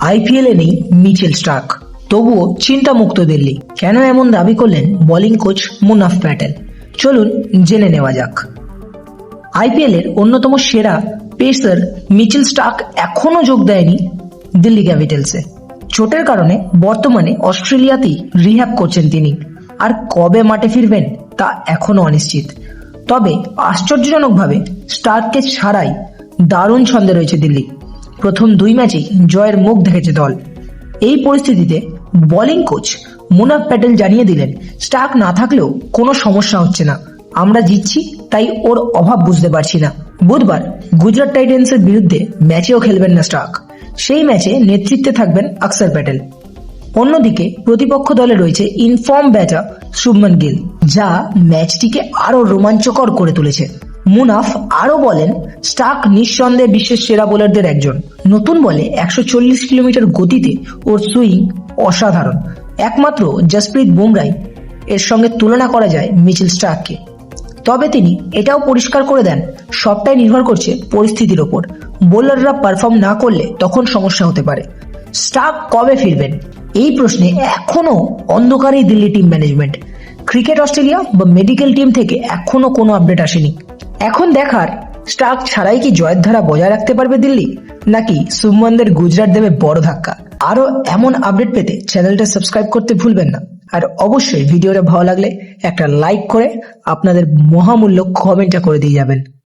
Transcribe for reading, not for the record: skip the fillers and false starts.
আইপিএলে নেই Mitchell Starc, তবুও চিন্তামুক্ত দিল্লি। কেন এমন দাবি করলেন বোলিং কোচ মুনাফ প্যাটেল? চলুন জেনে নেওয়া যাক। আইপিএল এর অন্যতম সেরা পেসার মিচেল স্টার্ক এখনো যোগ দেয়নি দিল্লি ক্যাপিটালসে। চোটের কারণে বর্তমানে অস্ট্রেলিয়াতেই রিহ্যাব করছেন তিনি। আর কবে মাঠে ফিরবেন তা এখনো অনিশ্চিত। তবে আশ্চর্যজনকভাবে স্টার্ককে ছাড়াই দারুণ ছন্দে রয়েছে দিল্লি। প্রথম 2 ম্যাচেই জয়ের মুখ দেখেছে দল। এই পরিস্থিতিতে বোলিং কোচ মুনাফ প্যাটেল জানিয়ে দিলেন, স্টার্ক না থাকলেও কোনো সমস্যা হচ্ছে না, আমরা জিতছি, তাই ওর অভাব বুঝতে পারছি না। বুধবার গুজরাট টাইটেন্সের বিরুদ্ধে ম্যাচেও খেলবেন না স্টার্ক। সেই ম্যাচে নেতৃত্বে থাকবেন অক্ষর প্যাটেল। অন্যদিকে প্রতিপক্ষ দলে রয়েছে ইনফর্ম ব্যাটার শুভমান গিল, যা ম্যাচটিকে আরো রোমাঞ্চকর করে তুলেছে। মুনাফ আরো বলেন, স্টার্ক নিঃসন্দেহে বিশ্বের সেরা বোলারদের একজন। নতুন বলে 140 কিলোমিটার গতিতে ওর সুইং অসাধারণ। একমাত্র জসপ্রীত বুমরাই এর সঙ্গে তুলনা করা যায় মিচেল স্টার্ককে। তবে তিনি এটাও পরিষ্কার করে দেন, সবটাই নির্ভর করছে পরিস্থিতির ওপর। বোলাররা পারফর্ম না করলে তখন সমস্যা হতে পারে। স্টার্ক কবে ফিরবেন এই প্রশ্নে এখনো অন্ধকারেই Delhi team management. Cricket Australia বা মেডিকেল টিম থেকে এখনো কোনো আপডেট আসেনি। এখন দেখার, স্টার্ক ছাড়াই কি জয়ের ধারা বজায় রাখতে পারবে দিল্লি, নাকি শুভমনদের গুজরাট দেবে বড় ধাক্কা। আরো এমন আপডেট পেতে চ্যানেলটা সাবস্ক্রাইব করতে ভুলবেন না। আর অবশ্যই ভিডিওটা ভালো লাগলে একটা লাইক করে আপনাদের মহামূল্য কমেন্টটা করে দিয়ে যাবেন।